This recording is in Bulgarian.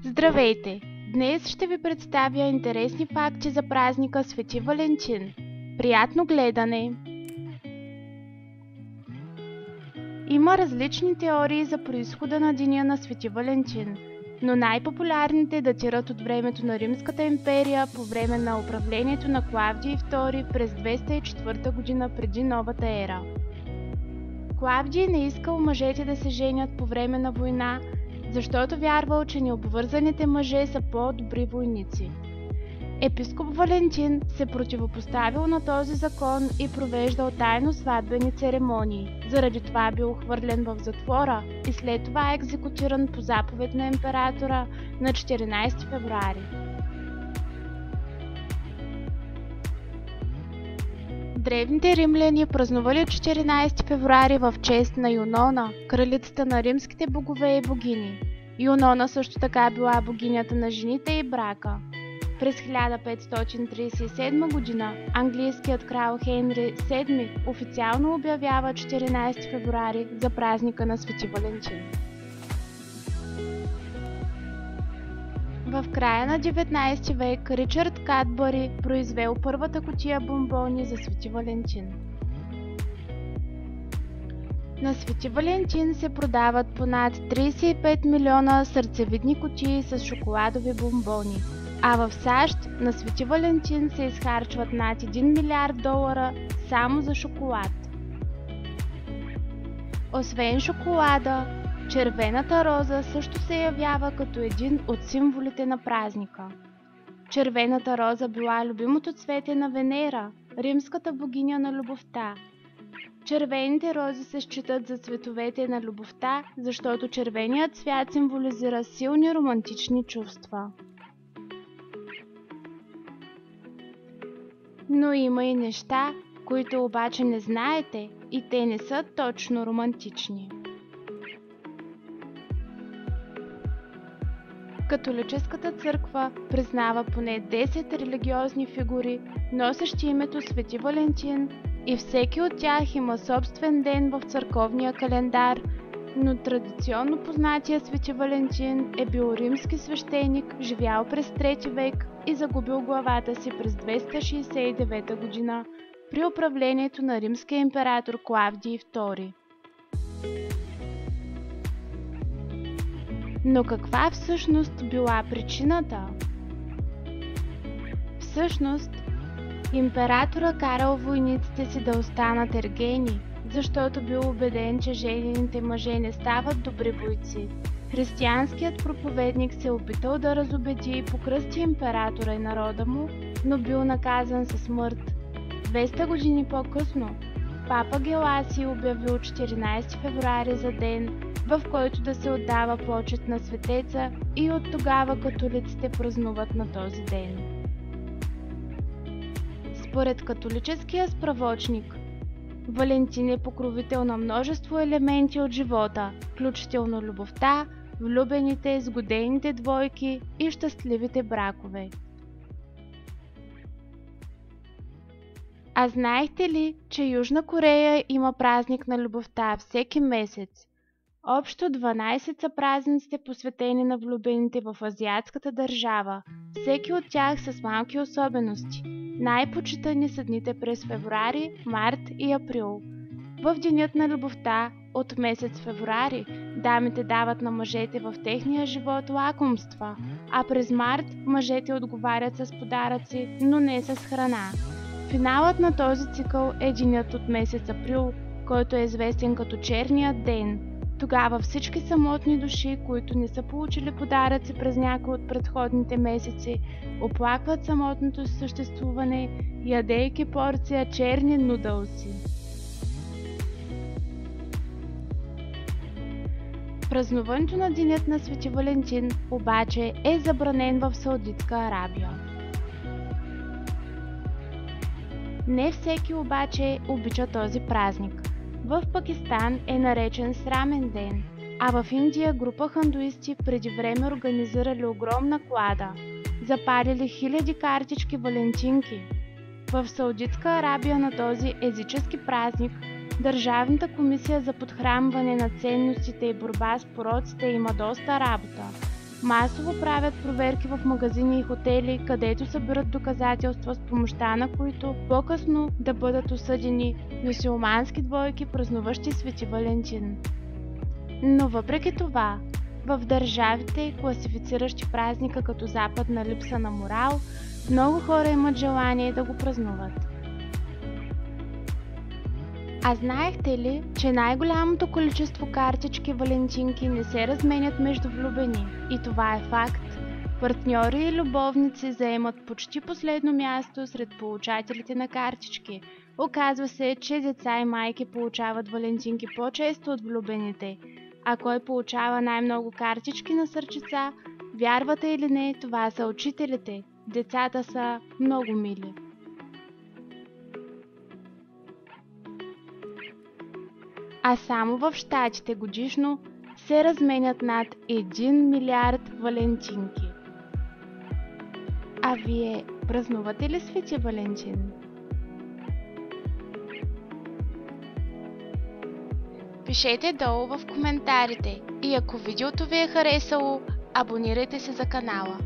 Здравейте! Днес ще ви представя интересни факти за празника Свети Валентин. Приятно гледане! Има различни теории за произхода на деня на Свети Валентин, но най-популярните датират от времето на Римската империя по време на управлението на Клавдий II през 204 година преди новата ера. Клавдий не искал мъжете да се женят по време на война, защото вярвал, че необвързаните мъже са по-добри войници. Епископ Валентин се противопоставил на този закон и провеждал тайно сватбени церемонии. Заради това бил хвърлен в затвора и след това екзекутиран по заповед на императора на 14 февруари. Древните римляни празнували 14 февруари в чест на Юнона, кралицата на римските богове и богини. Юнона също така била богинята на жените и брака. През 1537 година английският крал Хенри VII официално обявява 14 февруари за празника на Свети Валентин. В края на 19 век Ричард Кадбъри произвел първата кутия бомбони за Свети Валентин. На Свети Валентин се продават по над 35 милиона сърцевидни кутии с шоколадови бомбони, а в САЩ на Свети Валентин се изхарчват над 1 милиард долара само за шоколад. Освен шоколада, червената роза също се явява като един от символите на празника. Червената роза била любимото цвете на Венера, римската богиня на любовта. Червените рози се считат за цветовете на любовта, защото червеният цвят символизира силни романтични чувства. Но има и неща, които обаче не знаете, и те не са точно романтични. Католическата църква признава поне 10 религиозни фигури, носещи името Свети Валентин, и всеки от тях има собствен ден в църковния календар, но традиционно познатия Свети Валентин е бил римски свещеник, живял през 3 век и загубил главата си през 269 година при управлението на римския император Клавдий II. Но каква всъщност била причината? Всъщност, императора карал войниците си да останат ергени, защото бил убеден, че женените мъже не стават добри бойци. Християнският проповедник се опитал да разубеди и покръсти императора и народа му, но бил наказан със смърт. 200 години по-късно, папа Геласий обявил 14 февруари за ден, в който да се отдава почет на светеца, и от тогава католиците празнуват на този ден. Според католическия справочник, Валентин е покровител на множество елементи от живота, включително любовта, влюбените, сгодените двойки и щастливите бракове. А знаехте ли, че Южна Корея има празник на любовта всеки месец? Общо 12 са празниците, посветени на влюбените в азиатската държава, всеки от тях с малки особености. Най-почитани са дните през февруари, март и април. В денят на любовта от месец февруари дамите дават на мъжете в техния живот лакомства, а през март мъжете отговарят с подаръци, но не с храна. Финалът на този цикъл е денят от месец април, който е известен като черния ден. Тогава всички самотни души, които не са получили подаръци през някои от предходните месеци, оплакват самотното си съществуване, ядейки порция черни нудълси. Празнуването на денят на Свети Валентин обаче е забранен в Саудитска Арабия. Не всеки обаче обича този празник. В Пакистан е наречен срамен ден, а в Индия група хиндуисти преди време организирали огромна клада, запалили хиляди картички валентинки. В Саудитска Арабия на този езически празник Държавната комисия за подхранване на ценностите и борба с пороците има доста работа. Масово правят проверки в магазини и хотели, където събират доказателства, с помощта на които по-късно да бъдат осъдени мюсюлмански двойки, празнуващи Свети Валентин. Но въпреки това, в държавите, класифициращи празника като западна липса на морал, много хора имат желание да го празнуват. А знаехте ли, че най-голямото количество картички валентинки не се разменят между влюбени? И това е факт. Партньори и любовници заемат почти последно място сред получателите на картички. Оказва се, че деца и майки получават валентинки по-често от влюбените. А кой получава най-много картички на сърчица? Вярвате или не, това са учителите. Децата са много мили. А само в Щатите годишно се разменят над 1 милиард валентинки. А вие празнувате ли Свети Валентин? Пишете долу в коментарите и ако видеото ви е харесало, абонирайте се за канала.